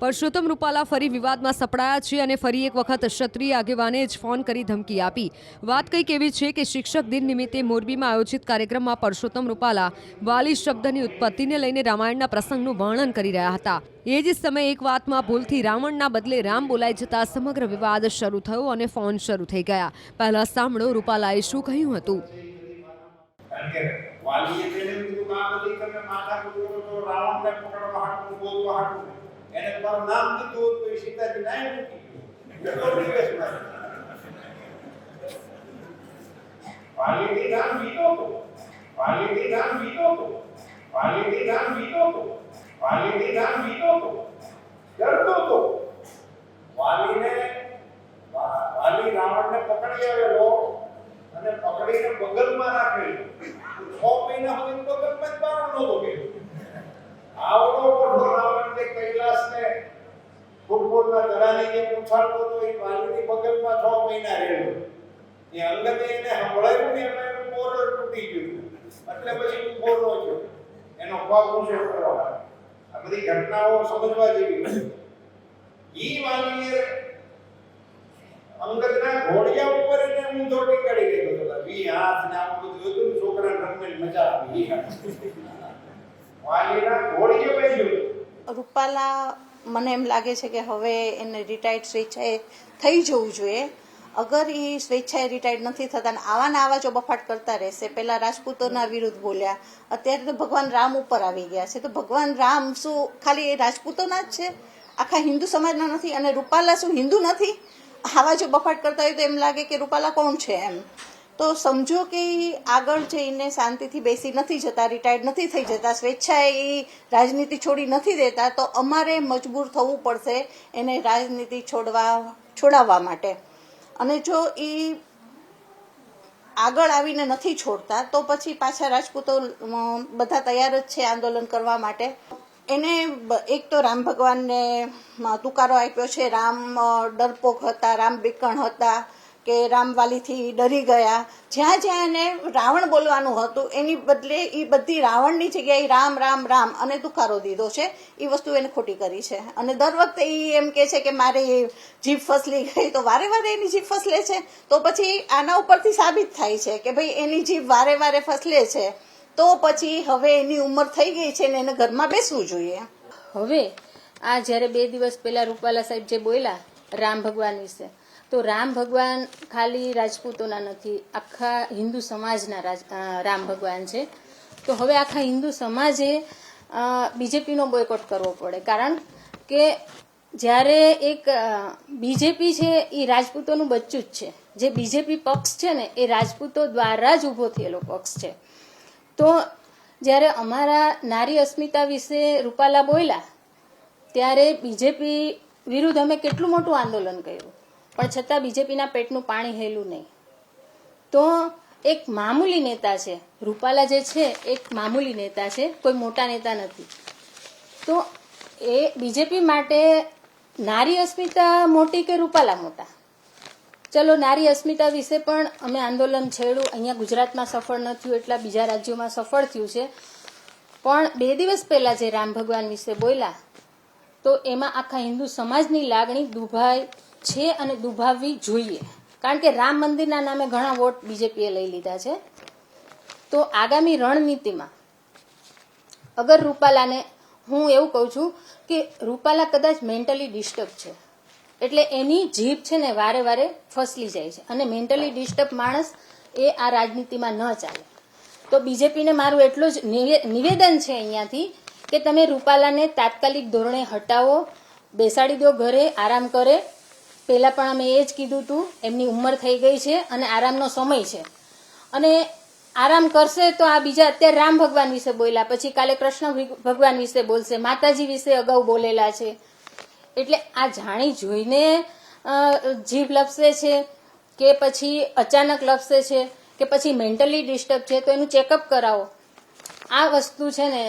પરસોત્તમ રૂપાલા ફરી વિવાદમાં સપડાયા છે અને ફરી એક વખત ક્ષત્રિય આગેવાને જ ફોન કરી ધમકી આપી। વાત કંઈક એવી છે કે શિક્ષક દિન નિમિત્તે મોરબીમાં આયોજિત કાર્યક્રમમાં પરસોત્તમ રૂપાલા વાલી શબ્દની ઉત્પત્તિને લઈને રામાયણના પ્રસંગનું વર્ણન કરી રહ્યા હતા। એ જ સમયે એક વાતમાં ભૂલથી રાવણના બદલે રામ બોલાઈ જતા સમગ્ર વિવાદ શરૂ થયો અને ફોન શરૂ થઈ ગયા। પહેલા સાંભળો રૂપાલાએ શું કહ્યું હતું। એને મારું નામ કીધું તો સીતાજી નાય મૂકી વાલીથી નામ લીધો તો વાલીથી નામ લીધો તો વાલીથી નામ લીધો તો વાલીથી નામ લીધો તો ડરતો તો વાલીને વાલી રાવણને પકડી આવેલો અને પકડીને બગલમાં રાખેલો 6 મહિના સુધી બગલમાં જ બહાર નહોતો ગયો। આવડો મોટો રાવણ તે કૈલાસને ફૂટબોલના દડાની જેમ ઉછાળતો તો એ વાલીની બગલમાં 6 મહિના રહેલો। એ અંગતે એને સંભળાયું ને એમાં એનું મોરલ તૂટી ગયું એટલે પછી ઊભો ન થયો એનો પગ ઊંચો કરવા। આ બધી ઘટનાઓ સમજવા જેવી છે। ઈ વાલીએ અંગતના ઘોડિયા ઉપર એને ઊંધો ટીંગાડી દીધો હતો। વી હાથ ને આમ બધું હતું ને છોકરાને રમવાની મજા આવી। રૂપાલા મને એમ લાગે છે કે હવે એને રિટાયર્ડ સ્વેચ્છાએ થઈ જવું જોઈએ। અગર એ સ્વેચ્છાએ રિટાયર્ડ નથી થતા ને આવા જો બફાટ કરતા રહેશે, પહેલા રાજપૂતોના વિરુદ્ધ બોલ્યા, અત્યારે તો ભગવાન રામ ઉપર આવી ગયા છે, તો ભગવાન રામ શું ખાલી એ રાજપૂતોના જ છે, આખા હિન્દુ સમાજના નથી? અને રૂપાલા શું હિન્દુ નથી? આવા જો બફાટ કરતા હોય તો એમ લાગે કે રૂપાલા કોણ છે એમ। તો સમજો કે આગળ જઈને શાંતિથી બેસી નથી જતા, રિટાયર્ડ નથી થઈ જતા, સ્વેચ્છાએ એ રાજનીતિ છોડી નથી દેતા, તો અમારે મજબૂર થવું પડશે એને રાજનીતિ છોડાવવા માટે। અને જો એ આગળ આવીને નથી છોડતા તો પછી પાછા રાજપૂતો બધા તૈયાર જ છે આંદોલન કરવા માટે। એને એક તો રામ ભગવાનને તુકારો આપ્યો છે, રામ ડરપોક હતા, રામ બીકણ હતા, કે રામવાલીથી ડરી ગયા। જ્યાં જ્યાં એને રાવણ બોલવાનું હતું એની બદલે એ બધી રાવણની જગ્યાએ રામ રામ રામ અને તુકારો દીધો છે। એ વસ્તુ એને ખોટી કરી છે। અને દર વખતે એ એમ કહે છે કે મારે જીભ ફસલી ગઈ, તો વારે વારે એની જીભ ફસલે છે, તો પછી આના ઉપરથી સાબિત થાય છે કે ભાઈ એની જીભ વારે વારે ફસલે છે, તો પછી હવે એની ઉંમર થઈ ગઈ છે ને એને ઘરમાં બેસવું જોઈએ। હવે આ જ્યારે 2 દિવસ પહેલા રૂપાલા સાહેબ જે બોલ્યા રામ ભગવાન વિશે, તો રામ ભગવાન ખાલી રાજપૂતોના નથી, આખા હિન્દુ સમાજના રામ ભગવાન છે। તો હવે આખા હિન્દુ સમાજે બીજેપીનો બોયકોટ કરવો પડે, કારણ કે જ્યારે એક બીજેપી છે એ રાજપૂતોનું બચ્ચું જ છે। જે બીજેપી પક્ષ છે ને એ રાજપૂતો દ્વારા જ ઊભો થયેલો પક્ષ છે। તો જ્યારે અમારા નારી અસ્મિતા વિશે રૂપાલા બોલ્યા ત્યારે બીજેપી વિરુદ્ધ અમે કેટલું મોટું આંદોલન કર્યું, પણ છતાં બીજેપીના પેટનું પાણી હેલું નહીં। તો એક મામૂલી નેતા છે રૂપાલા, જે છે એક મામૂલી નેતા છે, કોઈ મોટા નેતા નથી। તો એ બીજેપી માટે નારી અસ્મિતા મોટી કે રૂપાલા મોટા? ચલો, નારી અસ્મિતા વિશે પણ અમે આંદોલન છેડ્યું, અહીંયા ગુજરાતમાં સફળ ન થયું એટલા બીજા રાજ્યોમાં સફળ થયું છે। પણ 2 દિવસ પહેલા જે રામ ભગવાન વિશે બોલ્યા તો એમાં આખા હિન્દુ સમાજની લાગણી દુભાઈ છે અને દુભાવવી જોઈએ, કારણ કે રામ મંદિરના નામે ઘણા વોટ બીજેપીએ લઈ લીધા છે। તો આગામી રણનીતિમાં અગર રૂપાલાને, હું એવું કહું છું કે રૂપાલા કદાચ મેન્ટલી ડિસ્ટર્બ છે, એટલે એની જીભ છે ને વારે વારે ફસલી જાય છે, અને મેન્ટલી ડિસ્ટર્બ માણસ એ આ રાજનીતિમાં ન ચાલે। તો બીજેપીને મારું એટલું જ નિવેદન છે અહીંયાથી કે તમે રૂપાલાને તાત્કાલિક ધોરણે હટાવો, બેસાડી દો ઘરે, આરામ કરે। પહેલા પણ અમે એ જ કીધું હતું, એમની ઉંમર થઈ ગઈ છે અને આરામનો સમય છે, અને આરામ કરશે તો આ બીજા અત્યારે રામ ભગવાન વિશે બોલ્યા, પછી કાલે કૃષ્ણ ભગવાન વિશે બોલશે, માતાજી વિશે અગાઉ બોલેલા છે, એટલે આ જાણી જોઈને જીભ લપસે છે કે પછી અચાનક લપસે છે કે પછી મેન્ટલી ડિસ્ટર્બ છે, તો એનું ચેકઅપ કરાવો। આ વસ્તુ છે ને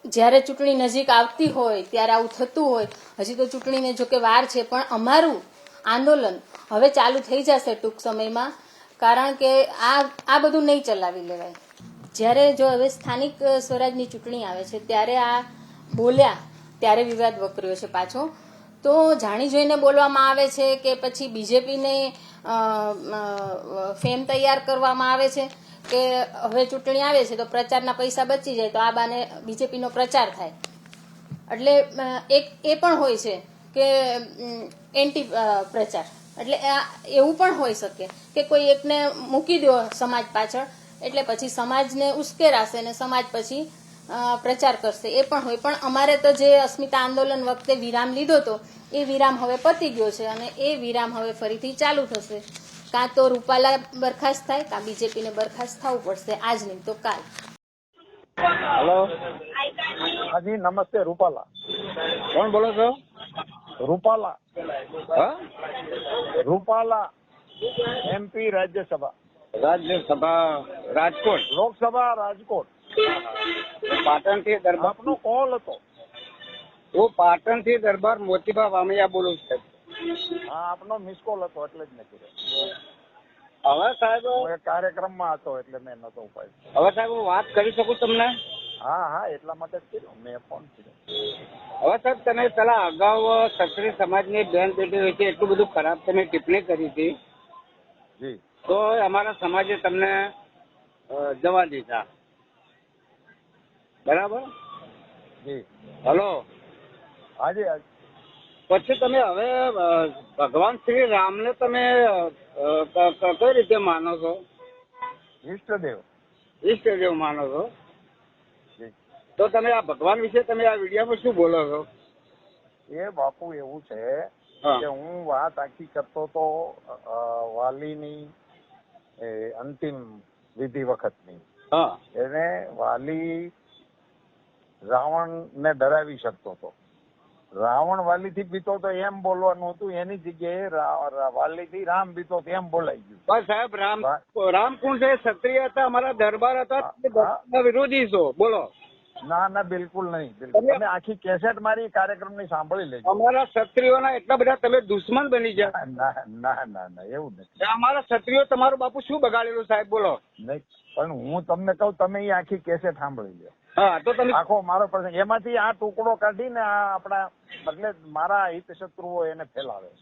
જ્યારે ચૂંટણી નજીક આવતી હોય ત્યારે આવું થતું હોય। હજી તો ચૂંટણીને જો કે વાર છે, પણ અમારું આંદોલન હવે ચાલુ થઈ જશે ટૂંક સમયમાં, કારણ કે આ બધું નહીં ચલાવી લેવાય। જ્યારે જો હવે સ્થાનિક સ્વરાજની ચૂંટણી આવે છે ત્યારે આ બોલ્યા ત્યારે વિવાદ વકર્યો છે પાછો. તો જાણી જોઈને બોલવામાં આવે છે કે પછી બીજેપીને ફેમ તૈયાર કરવામાં આવે છે કે હવે ચૂંટણી આવે છે તો પ્રચારના પૈસા બચી જાય તો આ બાને બીજેપીનો પ્રચાર થાય. એટલે એક એ પણ હોય છે કે એન્ટી પ્રચાર. એટલે એવું પણ હોઈ શકે કે કોઈ એકને મૂકી દો સમાજ પાછળ એટલે પછી સમાજને ઉશ્કેરાશે ને સમાજ પછી પ્રચાર કરશે. એ પણ હોય. પણ અમારે તો જે અસ્મિતા આંદોલન વખતે વિરામ લીધો હતો એ વિરામ હવે પતી ગયો છે અને એ વિરામ હવે ફરીથી ચાલુ થશે. કાં તો રૂપાલા બરખાસ્ત થાય કાં બીજેપીને બરખાસ્ત થવું પડશે. આજ નહીં તો કાલ. હેલો, હાજી નમસ્તે. રૂપાલા. કોણ બોલો છો? રૂપાલા. હા, રૂપાલા, MP રાજ્યસભા. રાજ્યસભા રાજકોટ. લોકસભા રાજકોટ. પાટણ થી દરબાર. આપનો કોલ હતો. હું પાટણ થી દરબાર મોતીબા વામૈયા બોલું છું. હા, આપનો મિસ કોલ હતો એટલે જ મેં કીધું. હવે સાહેબ હું એક કાર્યક્રમમાં હતો એટલે મેં નતો ઉપાડ્યો. હવે સાહેબ હું વાત કરી શકું તમને? હા હા, એટલા માટે જ કર્યો મેં ફોન કર્યો. હવે સાહેબ તમે પેલા અગાઉ ક્ષત્રિય સમાજની બેન બેટી વિશે એટલું બધું ખરાબ તમે ટિપ્પણી કરી હતી જી. તો અમારા સમાજે તમને જવા દીધા, બરાબર? જી. હલો. હાજી હાજી. પછી તમે હવે ભગવાન શ્રી રામને તમે કઈ રીતે માનો છો? ઈષ્ટદેવ. ઈષ્ટદેવ માનો છો? જી. તો તમે આ ભગવાન વિશે તમે આ વિડીયોમાં શું બોલો છો? એ બાપુ એવું છે હા. કે હું વાત આખી કરતો તો વાલીની અંતિમ વિધિ વખતની. હા. એને વાલી રાવણ ને ડરાવી શકતો હતો. રાવણ વાલીથી બીતો તો એમ બોલવાનું હતું, એની જગ્યાએ વાલીથી રામ બીતો તો એમ બોલાઈ ગયું. પણ સાહેબ રામ કોણ છે? ક્ષત્રિય હતા, અમારા દરબાર હતા, વિરોધી છો? બોલો. ના ના, બિલકુલ નહીં. બિલકુલ. તમે આખી કેસેટ મારી કાર્યક્રમની સાંભળી લેજો. અમારા ક્ષત્રિયોના એટલા બધા તમે દુશ્મન બની ગયા. ના ના ના ના, એવું નથી. અમારા ક્ષત્રિયો તમારું બાપુ શું બગાડેલું સાહેબ? બોલો. નહીં, પણ હું તમને કહું, તમે એ આખી કેસેટ સાંભળી લો. હા, તો તમે આખો મારો પ્રસંગ એમાંથી આ ટુકડો કાઢીને આ આપણા એટલે મારા હિત શત્રુઓ એને ફેલાવે છે.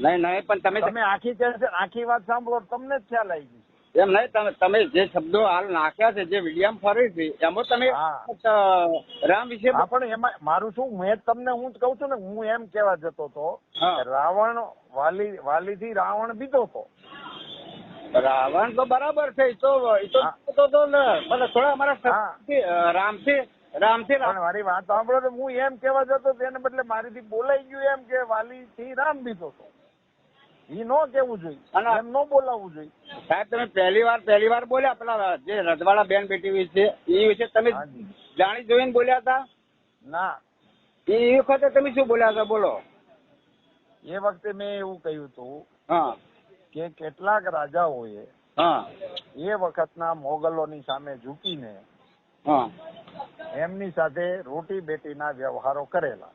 નહીં પણ તમે આખી કેસેટ આખી વાત સાંભળો તમને જ ખ્યાલ આવી ગઈ. એમ નહીં, તમે જે શબ્દો હાલ નાખ્યા છે, જે વિડીયો ફરે છે, એમાં તમે રામ વિશે પણ એમાં મારું શું, મેં તમને હું જ કઉ છું ને, હું એમ કેવા જતો હતો રાવણ વાલીથી રાવણ બીતો હતો. રાવણ તો બરાબર છે, એ તો થોડા અમારા રામથી મારી વાત સાંભળો તો હું એમ કેવા જતો એને બદલે મારીથી બોલાઈ ગયું એમ કે વાલીથી રામ બીતો હતો. એ નો કેવું જોઈએ, એમ નો બોલાવવું જોઈએ. સાહેબ તમે પહેલી વાર બોલ્યા પેલા જે રજવાડા બેન બેટી વિશે, એ વિશે તમે જાણી જોઈને બોલ્યા હતા? ના, એ વખતે તમે શું બોલ્યા હતા? બોલો. એ વખતે મેં એવું કહ્યું હતું હા કે કેટલાક રાજાઓએ એ વખતના મોગલોની સામે ઝૂકીને એમની સાથે રોટી બેટીના વ્યવહારો કરેલા.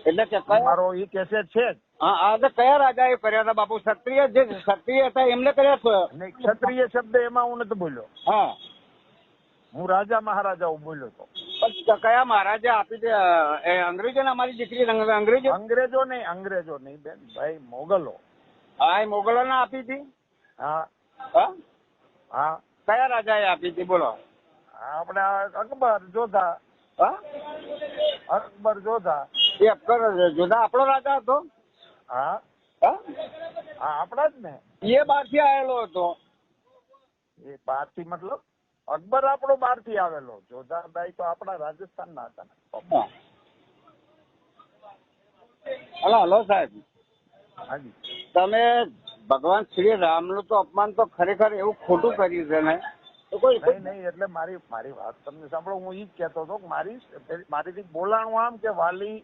એટલે કે મારો એ કેસેટ છે જ. હા, કયા રાજા એ કર્યા હતા બાપુ? ક્ષત્રિય હતા એમને કર્યા? નહીં, ક્ષત્રિય શબ્દ એમાં હું નથી બોલ્યો. હા, હું રાજા મહારાજાઓ બોલ્યો હતો. પણ કયા મહારાજા આપી દે? અંગ્રેજો ને? અમારી દીકરી અંગ્રેજો નહીં બેન ભાઈ, મોગલો. હા, એ મોગલો ને આપી હતી. હા હા. કયા રાજા એ આપી હતી? બોલો. આપણે અકબર જોધા. અકબર જોધા. એ અકબર જોધા આપણો રાજા હતો? હા હા, આપણા જ ને. એ બહારથી આવેલો હતો. એ બહારથી મતલબ અકબર આપણો બહારથી આવેલો. જોધાભાઈ તો આપણા રાજસ્થાનના હતા ને. હલો સાહેબ. હાજી. તમે ભગવાન શ્રી રામનું તો અપમાન તો ખરેખર એવું ખોટું કર્યું છે ને? તો કોઈ નહીં, એટલે મારી વાત તમને સાંભળો. હું ઈ જ કહેતો હતો કે મારીથી બોલાણું આમ કે વાલી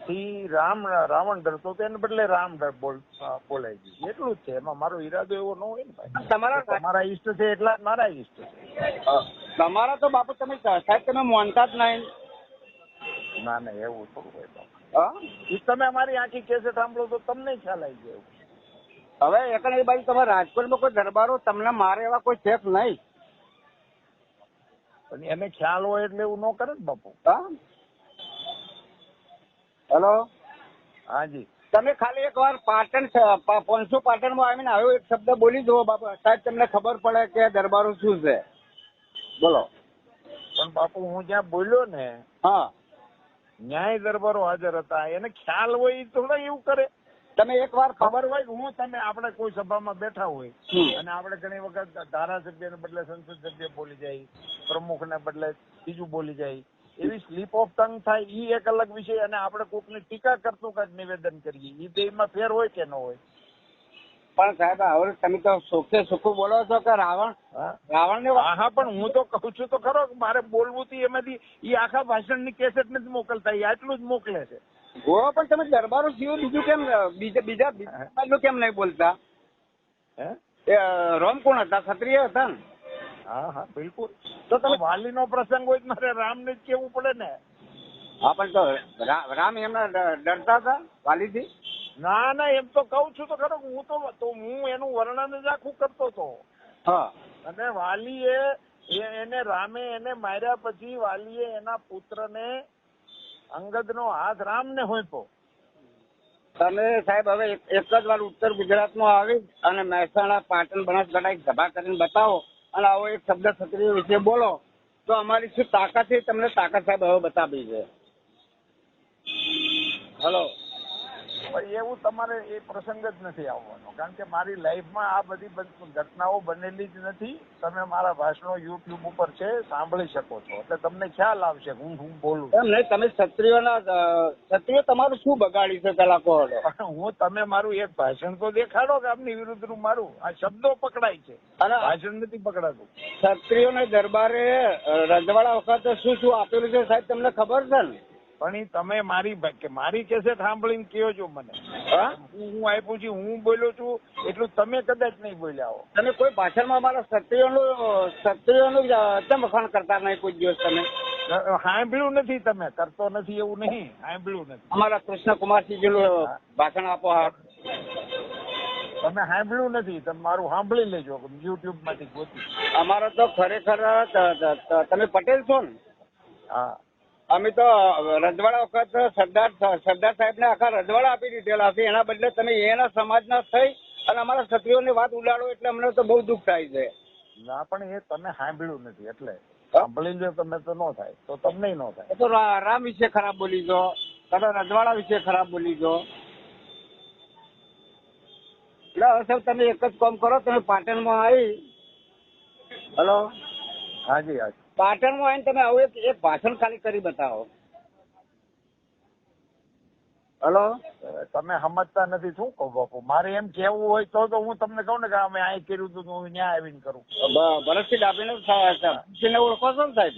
થી રાવણ ડરતો તો એને બદલે રામ બોલાઈ ગયું, એટલું જ છે. એમાં મારો ઈરાદો એવો ન હોય ને ભાઈ. તમારા ઈષ્ટ છે એટલા જ મારા ઈષ્ટ છે. તમારા તો બાપુ તમે સાહેબ તમે માનતા જ નહીં. ના ના, એવું થોડું હોય. તમે અમારી આખી કેસેટ સાંભળો તો તમને ખ્યાલ આવી જાય. હવે એક બાજુ તમારા રાજકોટમાં કોઈ દરબારો તમને મારે એવા કોઈ છે નહીં. પણ એને ખ્યાલ હોય એટલે એવું ન કરે ને બાપુ. હેલો, હાજી. તમે ખાલી એક વાર પાટણ પોનસો પાટણમાં આવીને આવ્યો એક શબ્દ બોલી જુઓ બાપુ, સાહેબ તમને ખબર પડે કે દરબારો શું છે. બોલો. પણ બાપુ હું જ્યાં બોલ્યો ને હા, ન્યાય દરબારો હાજર હતા, એને ખ્યાલ હોય એ થોડા એવું કરે. તમે એક વાર ખબર હોય કે હું તમે આપણે કોઈ સભામાં બેઠા હોય હમ. અને આપણે ઘણી વખત ધારાસભ્યને બદલે સંસદ સભ્ય બોલી જાય, પ્રમુખને બદલે બીજું બોલી જાય, એવી સ્લીપ ઓફ ટંગ થાય ઈ એક અલગ વિષય, અને આપણે કોકની ટીકા કરતું કાંઈક નિવેદન કરીએ ઈ બેમાં ફેર હોય કે ન હોય? પણ સાહેબ હવે તમે તો સુખે સુખું બોલો છો કે રાવણ ને હા, પણ હું તો કહું છું તો ખરો કે મારે બોલવું હતું એમાંથી ઈ આખા ભાષણની કેસેટ નથી મોકલતા, ઈ આટલું જ મોકલે છે. ગોળો પણ તમે દરબારો સિવાય બીજું કેમ બીજા કેમ નહીં બોલતા? હે રોમ કોણ હતા? ક્ષત્રિય હતા ને? હા બિલકુલ. તો તમે વાલીનો પ્રસંગ હોય મારે રામને જ કેવું પડે ને. હા, પણ તો રામ એમના ડરતા હતા વાલીથી? ના એમ તો કહું છું તો ખરો, હું એનું વર્ણન જ આખું કરતો હતો. હા. અને વાલીએ એને રામે એને માર્યા પછી વાલીએ એના પુત્રને અંગદનો હાથ રામને હોંપ્યો. તમે સાહેબ હવે એક જ વાર ઉત્તર ગુજરાતમાં આવી અને મહેસાણા, પાટણ, બનાસકાંઠા એક સભા કરીને બતાવો અને આવો એક શબ્દ ક્ષત્રિય વિશે બોલો તો અમારી શું તાકાત છે તમને તાકાત સાહેબ હવે બતાવી છે. હલો. પણ એવું તમારે એ પ્રસંગ જ નથી આવવાનો, કારણ કે મારી લાઈફમાં આ બધી ઘટનાઓ બનેલી જ નથી. તમે મારા ભાષણો યુટ્યુબ ઉપર છે, સાંભળી શકો છો, એટલે તમને ખ્યાલ આવશે હું બોલું. એમ નહીં, તમે ક્ષત્રિય તમારું શું બગાડ્યું છે પેલા કહો? હું તમે મારું એક ભાષણ તો દેખાડો કે આપની વિરુદ્ધનું મારું. આ શબ્દો પકડાય છે, અને ભાષણ નથી પકડાતું. ક્ષત્રિયોને દરબારે રજવાડા વખતે શું શું આપેલું છે સાહેબ તમને ખબર છે ને? પણ ઈ તમે મારી કેસેટ સાંભળીને કહો છો મને. હું આપ્યું છું, હું બોલ્યો છું એટલું તમે કદાચ નહીં બોલ્યા હો. તમે કોઈ ભાષણમાં અમારા ક્ષત્રિયોનું કેમ વખાણ કરતા નહીં કોઈ દિવસ? તમે સાંભળ્યું નથી, તમે કરતો નથી એવું નહીં, સાંભળ્યું નથી. અમારા કૃષ્ણકુમારસિંહજીનું ભાષણ આપો. હા, તમે સાંભળ્યું નથી, તમે મારું સાંભળી લેજો યુટ્યુબ માંથી ગોતી. અમારા તો ખરેખર તમે પટેલ છો ને? હા, અમે તો રજવાડા વખત સરદાર સાહેબને આખા રજવાડા આપી દીધેલા છે, એના બદલે તમે એના સમાજના થઈ અને અમારા ક્ષત્રિયોની વાત ઉડાડો એટલે અમને તો બહુ દુઃખ થાય છે. ના, પણ એ તમે સાંભળ્યું નથી એટલે સાંભળી લો તમે તો ન થાય, તો તમને ન થાય. તો રામ વિશે ખરાબ બોલી દો, તમે રજવાડા વિશે ખરાબ બોલી દો. એટલે હવે સાહેબ તમે એક જ કામ કરો, તમે પાટણમાં આવી, હલો, હાજી હાજી, પાટણમાં આવીને તમે આવું એક ભાષણ ખાલી કરી બતાવો. હલો, તમે સમજતા નથી શું કહું બાપુ. મારે એમ કેવું હોય તો હું તમને કહું ને કે અમે અહીં કર્યું હતું, હું ત્યાં આવીને કરું. ભરતસિંહ ડાભીને ઓળખો છો ને સાહેબ?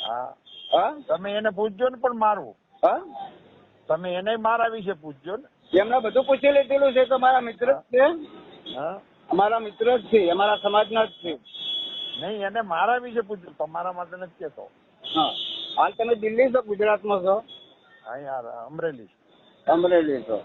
હા હા, તમે એને પૂછજો ને. પણ મારું તમે એને મારા વિશે પૂછજો ને. એમને બધું પૂછી લીધેલું છે તો મારા મિત્ર જ છે. હા, અમારા મિત્ર જ છે, અમારા સમાજના જ છે. નહીં, એને મારા વિશે પૂછજો, તમારા માટે નથી કેતો. હા, હાલ તમે દિલ્હી છો ગુજરાતમાં છો? હા યાર, અમરેલી. અમરેલી છો.